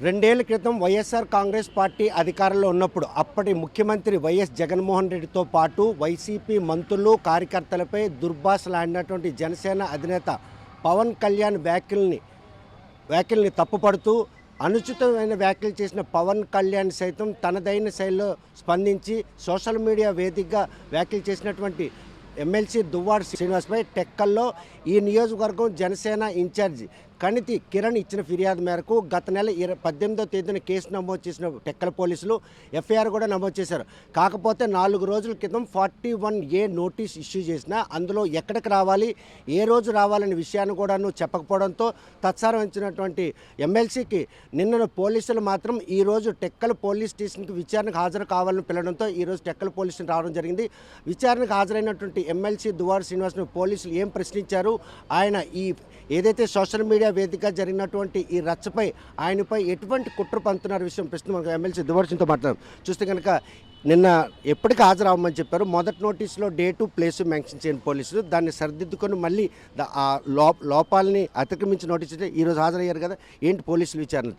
రెండేళ్ల క్రితం వైఎస్ఆర్ కాంగ్రెస్ పార్టీ అధికారంలో ఉన్నప్పుడు అప్పటి ముఖ్యమంత్రి వైఎస్ జగన్మోహన్ రెడ్డితో పాటు వైసీపీ మంత్రులు కార్యకర్తలపై దుర్భాషలాడినటువంటి జనసేన అధినేత పవన్ కళ్యాణ్ వ్యాఖ్యల్ని తప్పుపడుతూ అనుచితమైన వ్యాఖ్యలు చేసిన పవన్ కళ్యాణ్ సైతం తనదైన శైలిలో స్పందించి సోషల్ మీడియా వేదికగా వ్యాఖ్యలు చేసినటువంటి ఎమ్మెల్సీ దువ్వాడ శ్రీనివాస్పై టెక్కల్లో ఈ నియోజకవర్గం జనసేన ఇన్ఛార్జి కణితి కిరణ్ ఇచ్చిన ఫిర్యాదు మేరకు గత నెల 18వ తేదీన కేసు నమోదు చేసిన టెక్కల పోలీసులు ఎఫ్ఐఆర్ కూడా నమోదు చేశారు. కాకపోతే 4 రోజుల క్రితం 41A నోటీస్ ఇష్యూ చేసిన అందులో ఎక్కడికి రావాలి, ఏ రోజు రావాలనే విషయాన్ని కూడాను చెప్పకపోవడంతో తత్సారం ఇచ్చినటువంటి ఎమ్మెల్సీకి నిన్న పోలీసులు మాత్రం ఈరోజు టెక్కల పోలీస్ స్టేషన్కి విచారణకు హాజరు కావాలని పిలవడంతో ఈరోజు టెక్కల పోలీస్ స్టేషన్ రావడం జరిగింది. విచారణకు హాజరైనటువంటి ఎమ్మెల్సీ దువ్వాడ శ్రీనివాస్ను పోలీసులు ఏం ప్రశ్నించారు, ఆయన ఈ ఏదైతే సోషల్ మీడియా వేదికగా జరిగినటువంటి ఈ రచ్చపై ఆయనపై ఎటువంటి కుట్ర పంతున్నారు విషయం ప్రశ్న మనకు ఎమ్మెల్సీ దువ్వాడతో మాట్లాడారు. చూస్తే కనుక నిన్న ఎప్పటికీ హాజరవ్వమని చెప్పారు. మొదటి నోటీసులో డేటు ప్లేసు మెన్షన్ చేయని పోలీసులు దాన్ని సరిదిద్దుకొని మళ్ళీ ఆ లోపాలని అతిక్రమించి నోటీస్ ఇస్తే ఈరోజు హాజరయ్యారు కదా, ఏంటి పోలీసులు విచారణ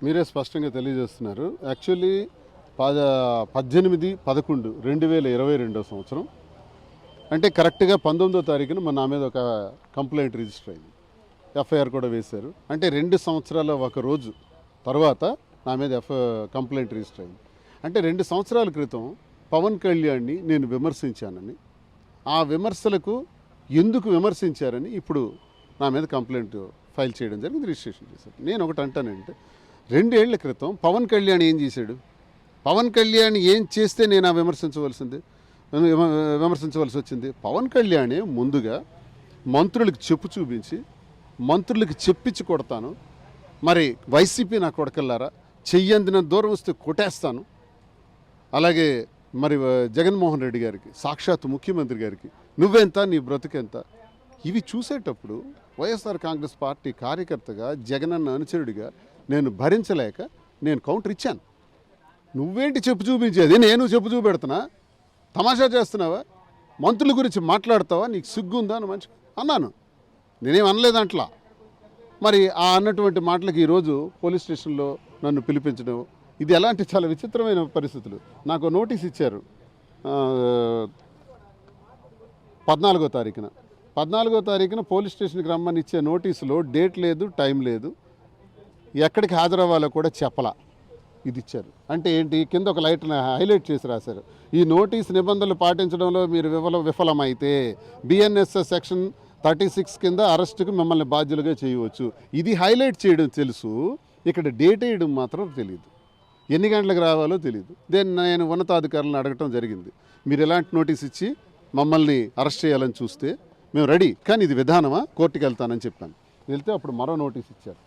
మీరే స్పష్టంగా తెలియజేస్తున్నారు. యాక్చువల్లీ 18/11/2022 సంవత్సరం అంటే కరెక్ట్గా 19వ తారీఖున నా మీద ఒక కంప్లైంట్ రిజిస్టర్ అయింది, ఎఫ్ఐఆర్ కూడా వేశారు. అంటే 2 సంవత్సరాల ఒక రోజు తర్వాత నా మీద కంప్లైంట్ రిజిస్టర్ అయింది. అంటే 2 సంవత్సరాల క్రితం పవన్ కళ్యాణ్ని నేను విమర్శించానని, ఆ విమర్శలకు ఎందుకు విమర్శించారని ఇప్పుడు నా మీద కంప్లైంట్ ఫైల్ చేయడం జరిగింది, రిజిస్ట్రేషన్ చేశారు. నేను ఒకటి అంటానంటే 2 ఏళ్ల క్రితం పవన్ కళ్యాణ్ ఏం చేశాడు, పవన్ కళ్యాణ్ ఏం చేస్తే నేను ఆ విమర్శించవలసి వచ్చింది. పవన్ కళ్యాణే ముందుగా మంత్రులకు చెప్పు చూపించి మంత్రులకి చెప్పించి కొడతాను, మరి వైసీపీ నా కొడకల్లారా చెయ్యందిన దూరం వస్తే కొట్టేస్తాను, అలాగే మరి జగన్మోహన్ రెడ్డి గారికి సాక్షాత్ ముఖ్యమంత్రి గారికి నువ్వెంత నీ బ్రతుకెంత, ఇవి చూసేటప్పుడు వైఎస్ఆర్ కాంగ్రెస్ పార్టీ కార్యకర్తగా జగనన్న అనుచరుడిగా నేను భరించలేక నేను కౌంటర్ ఇచ్చాను. నువ్వేంటి చెప్పు చూపించేది, నేను చెప్పు చూపెడుతున్నా, తమాషా చేస్తున్నావా, మంత్రుల గురించి మాట్లాడతావా, నీకు సిగ్గుందా అని మంచి అన్నాను. నేనేం అనలేదంట్లా. మరి ఆ అన్నటువంటి మాటలకి ఈరోజు పోలీస్ స్టేషన్లో నన్ను పిలిపించడం, ఇది ఎలాంటి చాలా విచిత్రమైన పరిస్థితులు. నాకు నోటీస్ ఇచ్చారు 14వ తారీఖున పోలీస్ స్టేషన్కి రమ్మని ఇచ్చే నోటీసులో డేట్ లేదు, టైం లేదు, ఎక్కడికి హాజరవ్వాలో కూడా చెప్పలా, ఇది ఇచ్చారు. అంటే ఏంటి, కింద ఒక లైట్ని హైలైట్ చేసి రాశారు, ఈ నోటీస్ నిబంధనలు పాటించడంలో మీరు విఫలమైతే బిఎన్ఎస్ఎస్ సెక్షన్ 36 కింద అరెస్టుకు మిమ్మల్ని బాధ్యులుగా చేయవచ్చు. ఇది హైలైట్ చేయడం తెలుసు, ఇక్కడ డేట్ వేయడం మాత్రం తెలియదు, ఎన్ని గంటలకు రావాలో తెలియదు. నేను ఉన్నతాధికారులను అడగటం జరిగింది, మీరు ఎలాంటి నోటీస్ ఇచ్చి మమ్మల్ని అరెస్ట్ చేయాలని చూస్తే మేము రెడీ, కానీ ఇది విధానమా, కోర్టుకి వెళ్తానని చెప్పాను. వెళ్తే అప్పుడు మరో నోటీస్ ఇచ్చారు.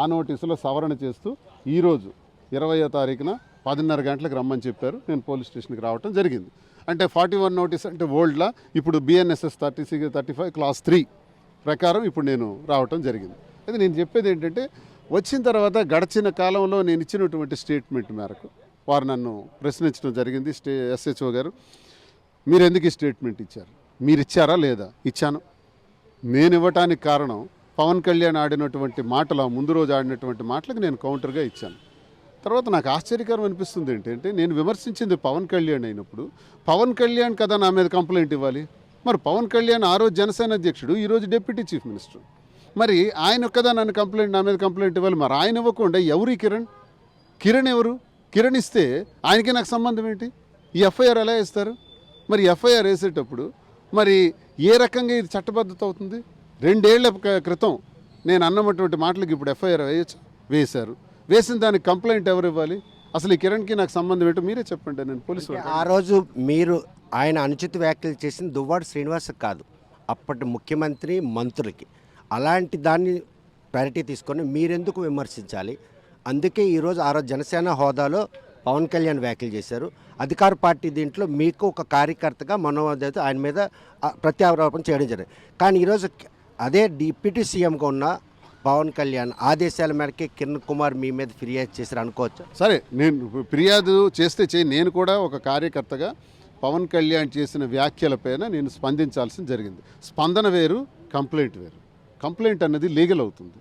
ఆ నోటీసులో సవరణ చేస్తూ ఈరోజు 20వ తారీఖున 10:30 గంటలకు రమ్మని చెప్పారు. నేను పోలీస్ స్టేషన్కి రావటం జరిగింది. అంటే 41 నోటీస్ అంటే ఓల్డ్లా, ఇప్పుడు బిఎన్ఎస్ఎస్ 35 క్లాస్ 3 ప్రకారం ఇప్పుడు నేను రావటం జరిగింది. అయితే నేను చెప్పేది ఏంటంటే, వచ్చిన తర్వాత గడిచిన కాలంలో నేను ఇచ్చినటువంటి స్టేట్మెంట్ మేరకు వారు నన్ను ప్రశ్నించడం జరిగింది. ఎస్హెచ్ఓ గారు, మీరు ఎందుకు ఈ స్టేట్మెంట్ ఇచ్చారు, మీరు ఇచ్చారా లేదా? ఇచ్చాను. నేను ఇవ్వటానికి కారణం పవన్ కళ్యాణ్ ఆడినటువంటి మాటలు, ముందు రోజు ఆడినటువంటి మాటలకు నేను కౌంటర్గా ఇచ్చాను. తర్వాత నాకు ఆశ్చర్యకరం అనిపిస్తుంది ఏంటంటే, నేను విమర్శించింది పవన్ కళ్యాణ్ అయినప్పుడు పవన్ కళ్యాణ్ కదా నా మీద కంప్లైంట్ ఇవ్వాలి. మరి పవన్ కళ్యాణ్ ఆ రోజు జనసేన అధ్యక్షుడు, ఈరోజు డిప్యూటీ చీఫ్ మినిస్టర్, మరి ఆయన కదా నా మీద కంప్లైంట్ ఇవ్వాలి. మరి ఆయన ఇవ్వకుండా ఎవరు కిరణ్ ఎవరు? కిరణ్ ఇస్తే ఆయనకి నాకు సంబంధం ఏంటి? ఈ ఎఫ్ఐఆర్ ఎలా వేస్తారు? మరి ఎఫ్ఐఆర్ వేసేటప్పుడు మరి ఏ రకంగా ఇది చట్టబద్ధత అవుతుంది? 2 ఏళ్ల క్రితం నేను అన్నటువంటి మాటలకి ఇప్పుడు ఎఫ్ఐఆర్ వేశారు. వేసిన దానికి కంప్లైంట్ ఎవరు ఇవ్వాలి? అసలు ఈ కిరణ్కి నాకు సంబంధం ఏంటో మీరే చెప్పండి. నేను పోలీసు ఆ రోజు మీరు ఆయన అనుచిత వ్యాఖ్యలు చేసిన దువ్వాడ శ్రీనివాస్ కాదు, అప్పటి ముఖ్యమంత్రి మంత్రులకి. అలాంటి దాన్ని ప్రయారిటీ తీసుకొని మీరెందుకు విమర్శించాలి? అందుకే ఈరోజు ఆ రోజు జనసేన హోదాలో పవన్ కళ్యాణ్ వ్యాఖ్యలు చేశారు. అధికార పార్టీ దీంట్లో మీకు ఒక కార్యకర్తగా మనోదేత ఆయన మీద ప్రత్యారోపణ చేయడం జరిగింది. కానీ ఈరోజు అదే డిప్యూటీ సీఎంగా ఉన్న పవన్ కళ్యాణ్ ఆదేశాల మేరకే కిరణ్ కుమార్ మీ మీద ఫిర్యాదు చేశారు అనుకోవచ్చు. సరే, నేను ఫిర్యాదు చేస్తే నేను కూడా ఒక కార్యకర్తగా పవన్ కళ్యాణ్ చేసిన వ్యాఖ్యలపైన నేను స్పందించాల్సి జరిగింది. స్పందన వేరు, కంప్లైంట్ వేరు. కంప్లైంట్ అన్నది లీగల్ అవుతుంది.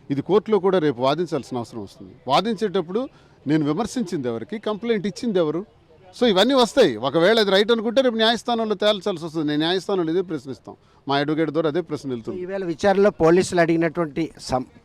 ఇది కోర్టులో కూడా రేపు వాదించాల్సిన అవసరం వస్తుంది. వాదించేటప్పుడు నేను విమర్శించింది ఎవరికి, కంప్లైంట్ ఇచ్చింది ఎవరు? సో ఇవన్నీ వస్తాయి. ఒకవేళ అది రైట్ అనుకుంటే రేపు న్యాయస్థానంలో తేల్చాల్సి వస్తుంది. నేను న్యాయస్థానంలో ఇదే ప్రశ్నిస్తాం, మా అడ్వకేట్ ద్వారా అదే ప్రశ్న వెళ్తుంది. ఈవేళ విచారణలో పోలీసులు అడిగినటువంటి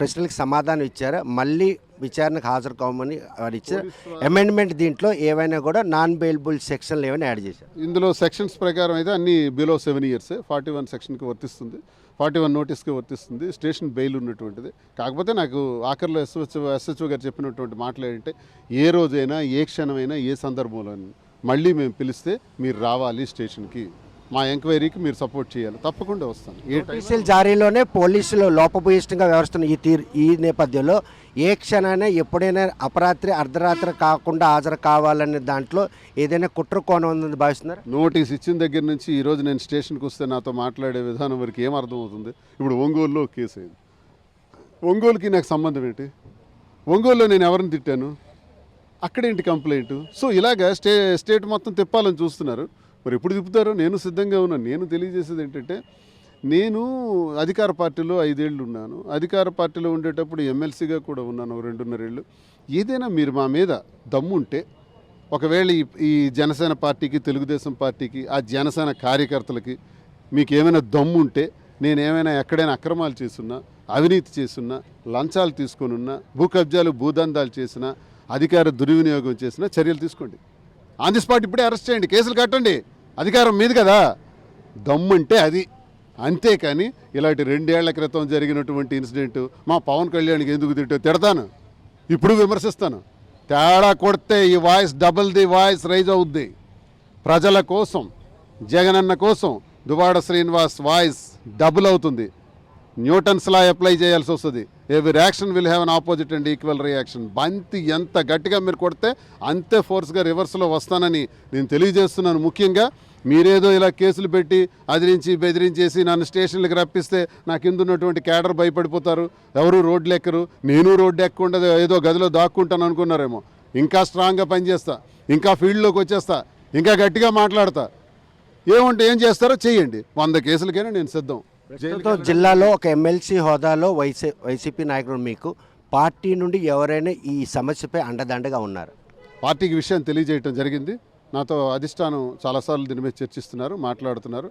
ప్రశ్నలకు సమాధానం ఇచ్చారు, మళ్ళీ విచారణకు హాజరు కావమని వారు ఇచ్చారు. అమెండ్మెంట్ దీంట్లో ఏవైనా కూడా నాన్ బెయిలబుల్ సెక్షన్లు ఏమైనా యాడ్ చేశారు. ఇందులో సెక్షన్స్ ప్రకారం అయితే అన్ని బిలో 7 years 41 సెక్షన్కి వర్తిస్తుంది, 41 నోటీస్కి వర్తిస్తుంది, స్టేషన్ బెయిల్ ఉన్నటువంటిది. కాకపోతే నాకు ఆఖరిలో ఎస్హెచ్ఓ గారు చెప్పినటువంటి మాటలు ఏంటంటే ఏ రోజైనా ఏ క్షణమైనా ఏ సందర్భంలో మళ్ళీ మేము పిలిస్తే మీరు రావాలి స్టేషన్కి, మా ఎంక్వైరీకి మీరు సపోర్ట్ చేయాలి, తప్పకుండా వస్తాను. ఏ టైం నోటీసుల జారీలోనే పోలీసులు లోపభూయిష్టంగా వ్యవహరిస్తున్న ఈ నేపథ్యంలో ఏ క్షణాన ఎప్పుడైనా అపరాత్రి అర్ధరాత్రి కాకుండా హాజరు కావాలనే దాంట్లో ఏదైనా కుట్ర కోణం ఉందని భావిస్తున్నారు. నోటీస్ ఇచ్చిన దగ్గర నుంచి ఈరోజు నేను స్టేషన్కి వస్తే నాతో మాట్లాడే విధానం వరకు ఏం అర్థమవుతుంది? ఇప్పుడు ఒంగోలులో కేసు అయింది. ఒంగోలుకి నాకు సంబంధం ఏంటి? ఒంగోలులో నేను ఎవరిని తిట్టాను? అక్కడేంటి కంప్లైంట్? సో ఇలాగా స్టేట్ మొత్తం తిప్పాలని చూస్తున్నారు. మరి ఎప్పుడు తిప్పుతారో నేను సిద్ధంగా ఉన్నాను. నేను తెలియజేసేది ఏంటంటే, నేను అధికార పార్టీలో 5 ఏళ్ళు ఉన్నాను. అధికార పార్టీలో ఉండేటప్పుడు ఎమ్మెల్సీగా కూడా ఉన్నాను 2.5 ఏళ్ళు. ఏదైనా మీరు మా మీద దమ్ముంటే, ఒకవేళ ఈ జనసేన పార్టీకి, తెలుగుదేశం పార్టీకి, ఆ జనసేన కార్యకర్తలకి మీకు ఏమైనా దమ్ముంటే, నేనేమైనా ఎక్కడైనా అక్రమాలు చేసున్నా, అవినీతి చేసున్నా, లంచాలు తీసుకొనున్నా, భూ కబ్జాలు భూదందాలు చేసినా, అధికార దుర్వినియోగం చేసినా చర్యలు తీసుకోండి. ఆన్ ది స్పాట్ ఇప్పుడే అరెస్ట్ చేయండి, కేసులు కట్టండి. అధికారం మీది కదా, దమ్మంటే అది. అంతేకాని ఇలాంటి 2 ఏళ్ల క్రితం జరిగినటువంటి ఇన్సిడెంట్ మా పవన్ కళ్యాణ్కి ఎందుకు తిడతాను, ఇప్పుడు విమర్శిస్తాను. తేడా కొడితే ఈ voice double the voice raise అవుద్ది. ప్రజల కోసం, జగనన్న కోసం దువాడ శ్రీనివాస్ వాయిస్ డబుల్ అవుతుంది. న్యూటన్స్ లా అప్లై చేయాల్సి వస్తుంది. Every reaction will have an opposite and equal reaction. బంతి ఎంత గట్టిగా మీరు కొడితే అంతే ఫోర్స్గా రివర్స్లో వస్తానని నేను తెలియజేస్తున్నాను. ముఖ్యంగా మీరేదో ఇలా కేసులు పెట్టి అదిరించి బెదిరించేసి నన్ను స్టేషన్లకు రప్పిస్తే నా కింద ఉన్నటువంటి క్యాడర్ భయపడిపోతారు, ఎవరు రోడ్లు ఎక్కరు. నేను రోడ్డు ఎక్కకుండా ఏదో గదిలో దాక్కుంటాను అనుకున్నారేమో. ఇంకా స్ట్రాంగ్గా పనిచేస్తా, ఇంకా ఫీల్డ్లోకి వచ్చేస్తా, ఇంకా గట్టిగా మాట్లాడతా. ఏమంటే ఏం చేస్తారో చేయండి. 100 కేసులకైనా నేను సిద్ధం. జిల్లాలో ఒక ఎమ్మెల్సీ హోదాలో వైసీపీ నాయకుడు మీకు పార్టీ నుండి ఎవరైనా ఈ సమస్యపై అండదండగా ఉన్నారు? పార్టీకి విషయం తెలియజేయటం జరిగింది. నాతో అధిష్టానం చాలాసార్లు దీని మీద చర్చిస్తున్నారు, మాట్లాడుతున్నారు.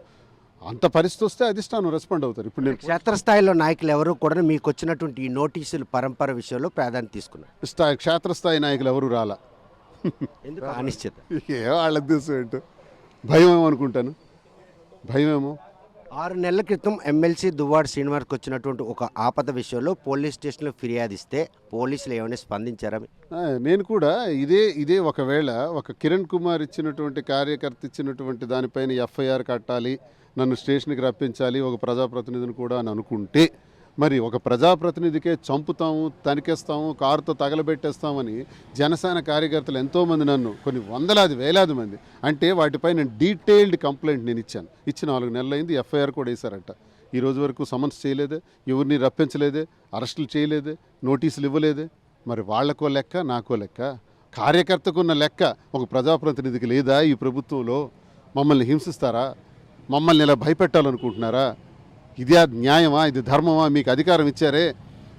అంత పరిస్థితి వస్తే అధిష్టానం రెస్పాండ్ అవుతారు. ఇప్పుడు నేను క్షేత్రస్థాయిలో నాయకులు ఎవరు కూడా మీకు వచ్చినటువంటి ఈ నోటీసులు పరంపర విషయంలో ప్రాధాన్యత తీసుకున్నారు. క్షేత్రస్థాయి నాయకులు ఎవరు రాలా. ఎందుకు అనిశ్చిత? ఏ వాళ్ళ ఉద్దేశం ఏంటో, భయమేమో అనుకుంటాను, భయమేమో. 6 నెలల క్రితం ఎమ్మెల్సీ దువ్వాడ శ్రీనివాస్కి వచ్చినటువంటి ఒక ఆపద విషయంలో పోలీస్ స్టేషన్లో ఫిర్యాదిస్తే పోలీసులు ఏమైనా స్పందించారా? నేను కూడా ఇదే ఒకవేళ ఒక కిరణ్ కుమార్ ఇచ్చినటువంటి కార్యకర్త ఇచ్చినటువంటి దానిపైన ఎఫ్ఐఆర్ కట్టాలి, నన్ను స్టేషన్కి రప్పించాలి ఒక ప్రజాప్రతినిధిని కూడా అని అనుకుంటే, మరి ఒక ప్రజాప్రతినిధికే చంపుతాము, తనికేస్తాము, కారుతో తగలబెట్టేస్తామని జనసేన కార్యకర్తలు ఎంతోమంది, నన్ను కొన్ని వందలాది వేలాది మంది అంటే వాటిపై నేను డీటెయిల్డ్ కంప్లైంట్ నేను ఇచ్చాను. ఇచ్చి 4 నెలలైంది. ఎఫ్ఐఆర్ కూడా వేశారట. ఈ రోజు వరకు సమన్స్ చేయలేదే, ఎవరిని రప్పించలేదే, అరెస్టులు చేయలేదే, నోటీసులు ఇవ్వలేదే. మరి వాళ్లకో లెక్క, నాకో లెక్క. కార్యకర్తకున్న లెక్క ఒక ప్రజాప్రతినిధికి లేదా? ఈ ప్రభుత్వంలో మమ్మల్ని హింసిస్తారా? మమ్మల్ని ఇలా భయపెట్టాలనుకుంటున్నారా? ఇది న్యాయమా? ఇది ధర్మమా? మీకు అధికారం ఇచ్చారే,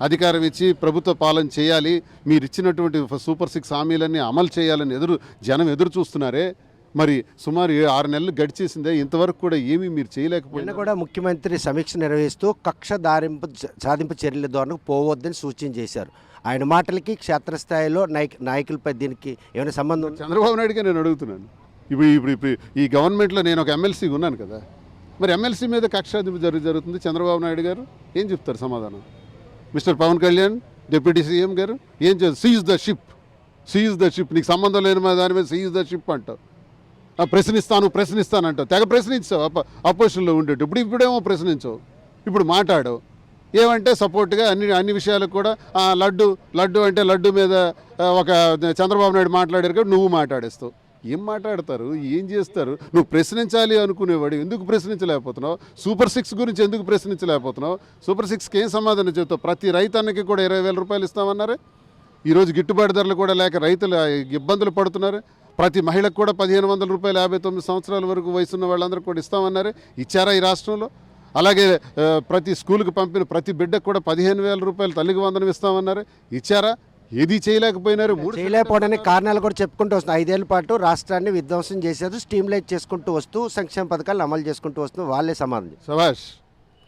అధికారం ఇచ్చి ప్రభుత్వ పాలన చేయాలి, మీరు ఇచ్చినటువంటి సూపర్ 6 హామీలన్నీ అమలు చేయాలని జనం ఎదురు చూస్తున్నారే. మరి సుమారు 6 నెలలు గడిచేసిందే, ఇంతవరకు కూడా ఏమీ మీరు చేయలేకపోయినా కూడా ముఖ్యమంత్రి సమీక్ష నిర్వహిస్తూ కక్ష సాధింపు చర్యల ద్వారా పోవద్దని సూచన చేశారు. ఆయన మాటలకి క్షేత్రస్థాయిలో నాయకులపై దీనికి ఏమైనా సంబంధం? చంద్రబాబు నాయుడుగా నేను అడుగుతున్నాను. ఇప్పుడు ఈ గవర్నమెంట్లో నేను ఒక ఎమ్మెల్సీ ఉన్నాను కదా, మరి ఎమ్మెల్సీ మీద కక్షాదింపు జరుగుతుంది. చంద్రబాబు నాయుడు గారు ఏం చెప్తారు సమాధానం? Mister Pawan Kalyan deputy CM గారు ఏం చేస్తారు? సీజ్ ద షిప్, నీకు సంబంధం లేని దాని మీద సీజ్ ద షిప్ అంటావు. ప్రశ్నిస్తానంటావు. తెగ ప్రశ్నించావు అపోజిషన్లో ఉండేటప్పుడు. ఇప్పుడేమో ప్రశ్నించవు, ఇప్పుడు మాట్లాడవు. ఏమంటే సపోర్ట్గా అన్ని విషయాలకు కూడా లడ్డు అంటే లడ్డు మీద ఒక చంద్రబాబు నాయుడు మాట్లాడారు కాబట్టి నువ్వు మాట్లాడేస్తావు. ఏం మాట్లాడతారు, ఏం చేస్తారు? నువ్వు ప్రశ్నించాలి అనుకునేవాడు ఎందుకు ప్రశ్నించలేకపోతున్నావు? సూపర్ 6 గురించి ఎందుకు ప్రశ్నించలేకపోతున్నావు? సూపర్ 6కి ఏం సమాధానం చెబుతావు? ప్రతి రైతన్నకి కూడా 20,000 రూపాయలు ఇస్తామన్నారే. ఈరోజు గిట్టుబాటు ధరలు కూడా లేక రైతులు ఇబ్బందులు పడుతున్నారు. ప్రతి మహిళకు కూడా 1,500 రూపాయలు 59 సంవత్సరాల వరకు వయసున్న వాళ్ళందరూ కూడా ఇస్తామన్నారే. ఇచ్చారా ఈ రాష్ట్రంలో? అలాగే ప్రతి స్కూల్కి పంపిన ప్రతి బిడ్డకు కూడా 15,000 రూపాయలు తల్లికి వందనం ఇస్తామన్నారు, ఇచ్చారా? ఏది చేయలేకపోయినారు. చేయలేకపోవడానికి కారణాలు కూడా చెప్పుకుంటూ వస్తున్నాం. 5 ఏళ్ల పాటు రాష్ట్రాన్ని విధ్వంసం చేశారు, స్ట్రీమ్లైట్ చేసుకుంటూ వస్తూ సంక్షేమ పథకాలను అమలు చేసుకుంటూ వస్తూ వాళ్ళే సమాధానం. సభాష్,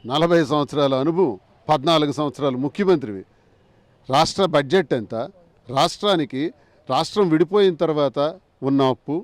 40 సంవత్సరాల అనుభవం, 14 సంవత్సరాలు ముఖ్యమంత్రివి. రాష్ట్ర బడ్జెట్ ఎంత? రాష్ట్రానికి రాష్ట్రం విడిపోయిన తర్వాత ఉన్న అప్పు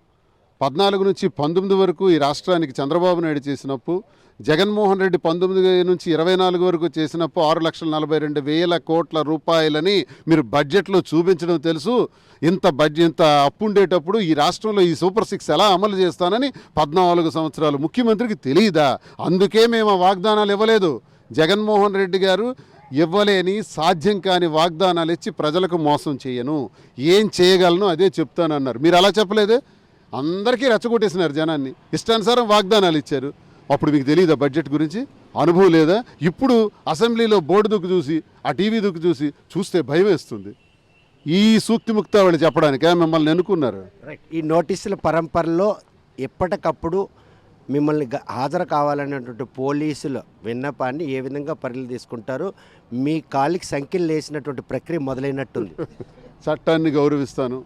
14 నుంచి 19 వరకు ఈ రాష్ట్రానికి చంద్రబాబు నాయుడు చేసిన అప్పు, జగన్మోహన్ రెడ్డి 19 నుంచి 24 వరకు చేసినప్పుడు 6,42,000 కోట్ల రూపాయలని మీరు బడ్జెట్లో చూపించడం తెలుసు. ఇంత అప్పు ఉండేటప్పుడు ఈ రాష్ట్రంలో ఈ సూపర్ 6 ఎలా అమలు చేస్తానని 14 సంవత్సరాలు ముఖ్యమంత్రికి తెలియదా? అందుకే మేము ఆ వాగ్దానాలు ఇవ్వలేదు. జగన్మోహన్ రెడ్డి గారు ఇవ్వలేని సాధ్యం కాని వాగ్దానాలు ఇచ్చి ప్రజలకు మోసం చేయను, ఏం చేయగలను అదే చెప్తానన్నారు. మీరు అలా చెప్పలేదే? అందరికీ రెచ్చగొట్టేసినారు జనాన్ని, ఇష్టానుసారం వాగ్దానాలు ఇచ్చారు. అప్పుడు మీకు తెలియదా బడ్జెట్ గురించి? అనుభవం లేదా? ఇప్పుడు అసెంబ్లీలో బోర్డు దుక్కు చూసి, ఆ టీవీ దుక్కు చూస్తే భయం వేస్తుంది. ఈ సూక్తి ముక్తావళి చెప్పడానికే మిమ్మల్ని ఎన్నుకున్నారు. ఈ నోటీసుల పరంపరలో ఎప్పటికప్పుడు మిమ్మల్ని హాజరు కావాలనేటువంటి పోలీసుల విన్నపాన్ని ఏ విధంగా పరిధి తీసుకుంటారు? మీ కాలికి సంఖ్యలు వేసినటువంటి ప్రక్రియ మొదలైనట్టుంది. చట్టాన్ని గౌరవిస్తాను.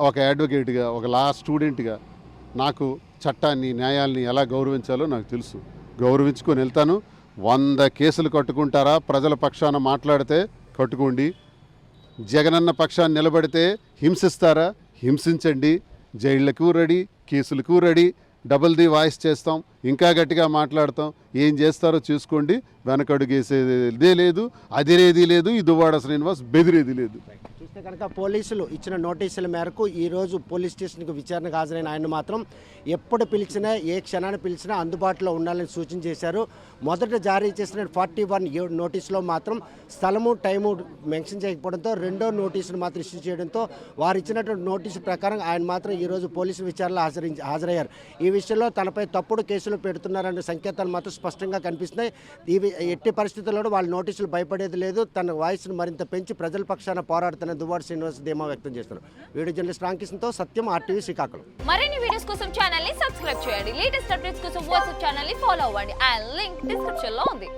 ఒక అడ్వకేట్గా, ఒక లా స్టూడెంట్గా నాకు చట్టాన్ని, న్యాయాల్ని ఎలా గౌరవించాలో నాకు తెలుసు. గౌరవించుకొని వెళ్తాను. 100 కేసులు కట్టుకుంటారా? ప్రజల పక్షాన మాట్లాడితే కట్టుకోండి. జగనన్న పక్షాన్ని నిలబడితే హింసిస్తారా? హింసించండి. జైళ్లకు రెడీ, కేసులకు రెడీ, డబుల్ ది వాయిస్ చేస్తాం, ఇంకా గట్టిగా మాట్లాడతాం. ఏం చేస్తారో చూసుకోండి. వెనకడుగేసేదే లేదు, అదిరేది లేదు. ఈ దువ్వాడ శ్రీనివాస్ బెదిరేది లేదు. చూస్తే కనుక పోలీసులు ఇచ్చిన నోటీసుల మేరకు ఈరోజు పోలీస్ స్టేషన్కి విచారణకు హాజరైన ఆయన మాత్రం ఎప్పుడు పిలిచినా, ఏ క్షణాన్ని పిలిచినా అందుబాటులో ఉండాలని సూచన చేశారు. మొదట జారీ చేసిన 41 నోటీసులో మాత్రం స్థలము, టైము మెన్షన్ చేయకపోవడంతో రెండో నోటీసును మాత్రం ఇష్యూ చేయడంతో వారు ఇచ్చినటువంటి నోటీసు ప్రకారం ఆయన మాత్రం ఈరోజు పోలీసు విచారణలో హాజరయ్యారు. ఈ విషయంలో తనపై తప్పుడు కేసులు పెడుతున్నారనే సంకేతాలు మాత్రం స్పష్టంగా కనిపిస్తున్నాయి. ఇవి ఎట్టి పరిస్థితుల్లో వాళ్ళ నోటీసులు భయపడేది లేదు. తన వాయిస్ను మరింత పెంచి ప్రజల పక్షాన పోరాడుతున్న దువ్వాడ శ్రీనివాస్ ధీమా వ్యక్తం చేస్తున్నారు. వీడియో జర్నలిస్ట్ రాంకిషన్తో సత్యం, RTV శ్రీకాకుళం. మరిన్ని వీడియోస్ కోసం ఛానల్ ని సబ్స్క్రైబ్ చేయండి. లేటెస్ట్ అప్డేట్స్ కోసం వాట్సాప్ ఛానల్ ని ఫాలో అవ్వండి. ఆ లింక్ డిస్క్రిప్షన్ లో ఉంది.